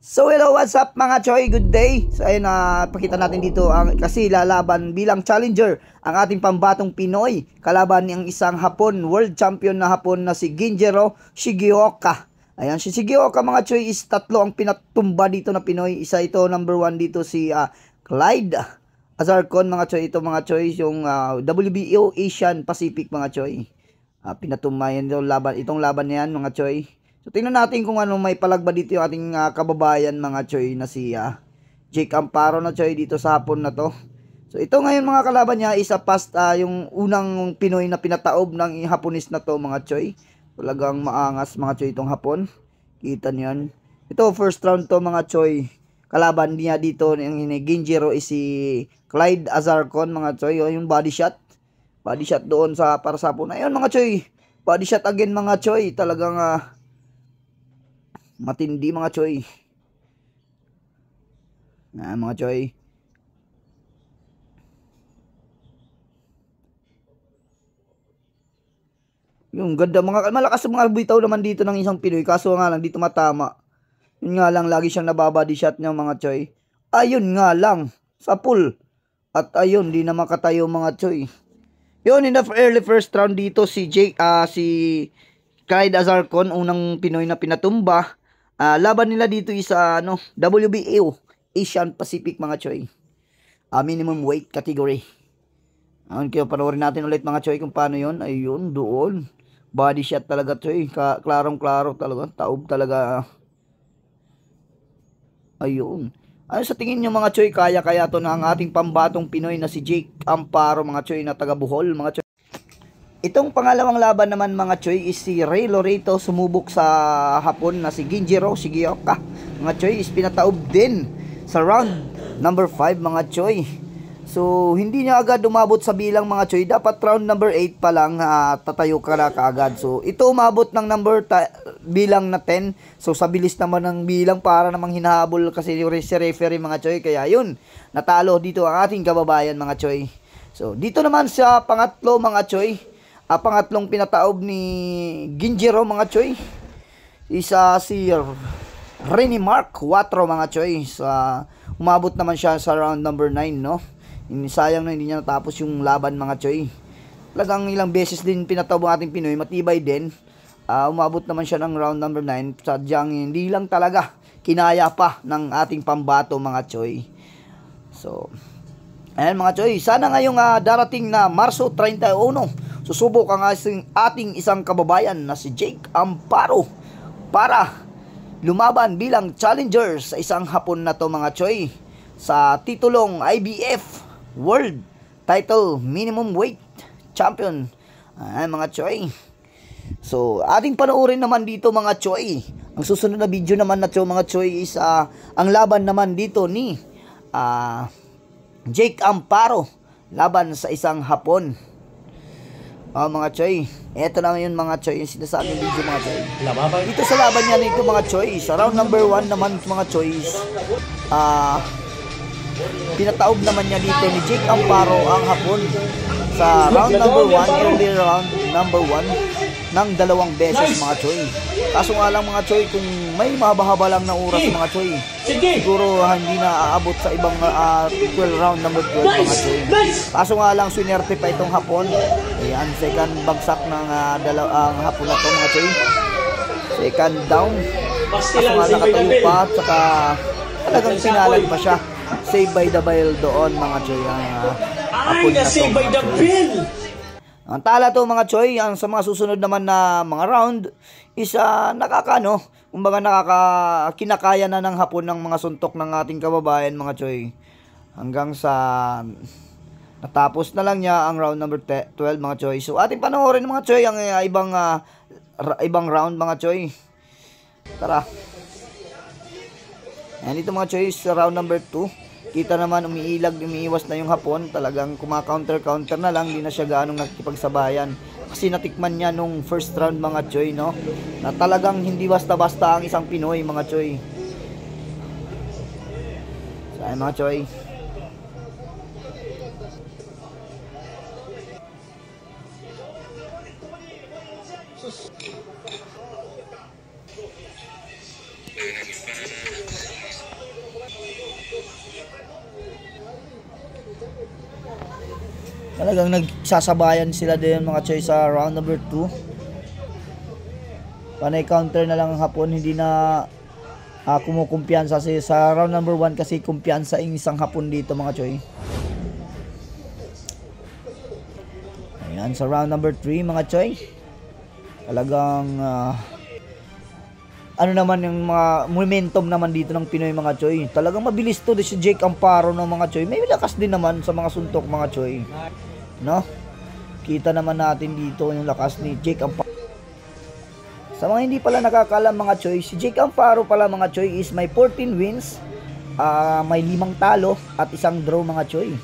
So hello, what's up mga Choy? Good day. So ayun, pakita natin dito kasi lalaban bilang challenger ang ating pambatong Pinoy. Kalaban ng isang Hapon, world champion na Hapon na si Ginjiro Shigeoka. Ayan, si Shigeoka mga Choy is tatlo ang pinatumba dito na Pinoy. Isa ito, number 1 dito si Clyde Azarcon mga Choy. Ito mga Choy, yung WBO Asian Pacific mga Choy. Pinatumba yan itong laban na yan mga Choy. So tingnan natin kung ano may palagba dito yung ating kababayan mga Choy na si Jake Amparo na Choy dito sa Hapon na to. So ito ngayon mga kalaban niya isa past yung unang Pinoy na pinataob ng Haponis na to mga Choy. Talagang maangas mga Choy itong Hapon. Kita niyo yan. Ito first round to mga Choy. Kalaban niya dito yung Ginjiro is si Clyde Azarcon mga Choy. Yung body shot. Body shot doon sa para sa Hapon. Ayun mga Choy. Body shot again mga Choy. Talagang matindi mga Choy. Mga Choy. Yung ganda malakas mga bitaw naman dito ng isang Pinoy. Kaso nga lang dito matama. Yun nga lang lagi siyang nababody shot niya mga Choy. Ayun nga lang sa pool. At ayun di na makatayo mga Choy. Yun in the early first round dito si Clyde Azarcon, unang Pinoy na pinatumba. Laban nila dito is WBO Asian Pacific mga Choy. Minimum weight category. Kaya panoorin natin ulit mga Choy kung paano yon. Ayun, doon. Body shot talaga Choy. Klarong-klaro talaga. Taob talaga. Ayun. Ano sa tingin nyo mga Choy? Kaya-kaya to na ang ating pambatong Pinoy na si Jake Amparo mga Choy na taga Bohol mga Choy. Itong pangalawang laban naman mga Choy is si Ray Loreto sumubok sa Hapon na si Ginjiro Shigeoka. Mga Choy is pinataob din sa round number 5 mga Choy. So hindi niya agad umabot sa bilang mga Choy. Dapat round number 8 pa lang tatayo ka na kaagad. So ito umabot ng bilang na 10. So sa bilis naman ng bilang para namang hinahabol kasi si referee mga Choy. Kaya yun, natalo dito ang ating kababayan mga Choy. So dito naman sa pangatlo mga Choy. Pangatlong pinataob ni Ginjiro mga Choy. Isa si Rene Mark 4 mga Choy. Umabot naman siya sa round number 9 no. Sayang na hindi niya natapos yung laban mga Choy. Talagang ilang beses din pinataob ang ating Pinoy. Matibay din. Umabot naman siya ng round number 9. Sadyang hindi lang talaga kinaya pa ng ating pambato mga Choy. So ayan mga Choy. Sana ngayong darating na Marso 31 susubok ang ating isang kababayan na si Jake Amparo para lumaban bilang challenger sa isang Hapon na to mga Choy sa titulong IBF World Title Minimum Weight Champion. Mga Choy. So ating panoorin naman dito mga Choy. Ang susunod na video naman na to mga Choy is ang laban naman dito ni Jake Amparo laban sa isang Hapon. Mga Choy, eto na ngayon mga Choy yung sinasabing video mga Choy. Dito sa laban niya nito mga Choy, sa round number 1 naman mga Choy, pinataob naman niya dito ni Jake Amparo ang Hapon sa round number 1, early round number 1 ng 2 beses mga Choy. Kaso nga lang mga Choy, kung may mahaba-haba lang na oras mga Choy, siguro hindi na aabot sa ibang 12 round number 12 mga Choy. Kaso nga lang swinerte pa itong Hapon. Ayan, second bagsak ng ang Hapon na to mga Choy. Second down. Kaso nga nakatayo pa at saka talagang pinalag pa siya. Save by the bell doon mga Choy ang Hapon na to. Ang tala to mga Choy, ang sa mga susunod naman na mga round is kumbaga kinakaya na ng Hapon ng mga suntok ng ating kababayan mga Choy. Hanggang sa natapos na lang niya ang round number 12 mga Choy. So ating panoorin mga Choy ang ibang round mga Choy. Tara. Ayan dito mga Choy sa round number 2. Kita naman umiiwas na yung Hapon. Talagang kumakounter-counter na lang. Hindi na siya gaanong nakikipagsabayan. Kasi natikman niya nung first round mga Choy no. Na talagang hindi basta-basta ang isang Pinoy mga Choy. So ay mga Choy. Sus. Talagang nagsasabayan sila din mga choy sa round number 2. Panay counter na lang ang hapon, hindi na kumukumpiyansa sa round number 1 kasi kumpiyansa ang isang hapon dito mga choy. Ayan, sa round number 3 mga choy. Talagang ano naman yung mga momentum naman dito ng Pinoy mga choy. Talagang mabilis to si Jake Amparo ng mga choy. May lakas din naman sa mga suntok mga choy. No? Kita naman natin dito yung lakas ni Jake Amparo. Sa mga hindi pala nakakalam mga choy, si Jake Amparo pala mga choy is may 14 wins, may 5 talo at 1 draw mga choy.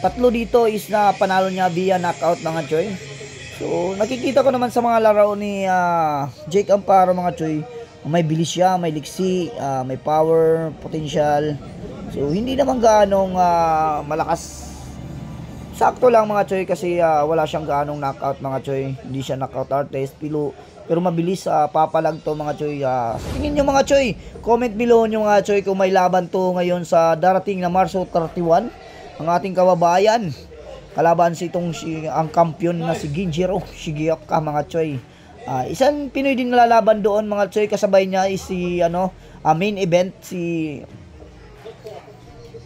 3 dito is na panalo niya via knockout mga choy. So nakikita ko naman sa mga laro ni Jake Amparo mga choy, may bilis siya, may liksi, may power, potential. So hindi naman gaanong malakas. Sakto lang mga choy kasi wala siyang gaanong knockout mga choy. Hindi siya knockout artist, pero mabilis papalag to mga choy. Tingin nyo mga choy, comment below nyo mga choy kung may laban to ngayon sa darating na Marso 31. Ang ating kababayan, kalaban ang kampiyon na si Ginjiro Shigeoka mga choy. Isang Pinoy din nalalaban doon mga choy, kasabay niya is si main event si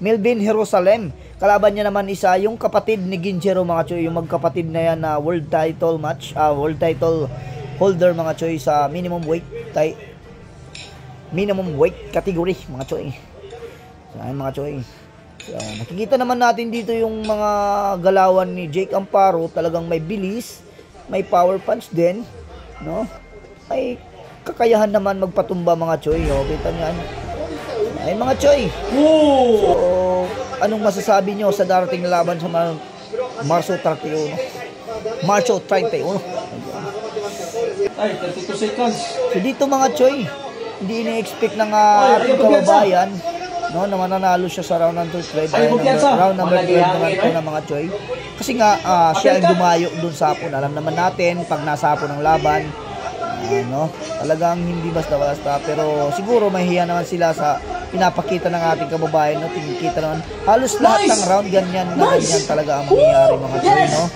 Melvin Jerusalem. Kalaban niya naman isa yung kapatid ni Ginjiro mga choy, yung magkapatid na yan na world title match, world title holder mga choy sa minimum weight category mga choy. So, ayun mga choy. So, nakikita naman natin dito yung mga galawan ni Jake Amparo, talagang may bilis, may power punch din, no? May kakayahan naman magpatumba mga choy. O, kita niyan. Ay mga choy. So, anong masasabi nyo sa darating na laban sa Marso 31? Marso 31. Ay, 32 seconds. So dito mga choy, hindi ini-expect ng ating kababayan, no, na mananalo siya sa round number 12. Round number 12 naman ito ng mga choy. Kasi nga, siya ang dumayo dun sa hapon. Alam naman natin, pag nasa hapon ng laban, no, talagang hindi basta-basta. Pero siguro mahihiya naman sila sa pinapakita ng ating kababayan, no. Tingkita naman, halos lahat ng round ganyan talaga ang mangyayari mga choy, no.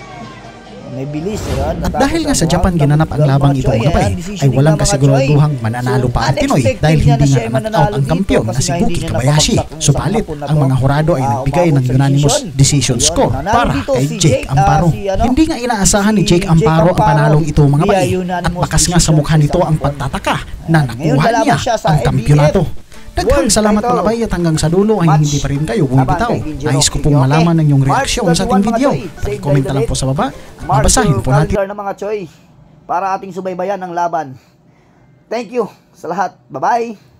May bilis yan. At dahil nga sa Japan ginanap ang labang ito kagabi, ay walang kasiguraduhang mananalo pa ang Pinoy dahil hindi nga knock-out ang kampiyon na si Buki Kobayashi. Subalit, ang mga hurado ay nagbigay ng unanimous decision score para kay Jake Amparo. Hindi nga inaasahan ni Jake Amparo ang panalong ito mga bay, at bakas nga sa mukha nito ang pagtataka na nakuha niya ang kampyonato. Daghang salamat mga bay, at hanggang sa dulo ay hindi pa rin kayo bumibitaw. Nais ko pong malaman ng inyong reaksyon sa ating video. Comment na lang po sa baba. Babasahin po natin na mga choy para ating subaybayan ang laban. Thank you sa lahat. Bye-bye.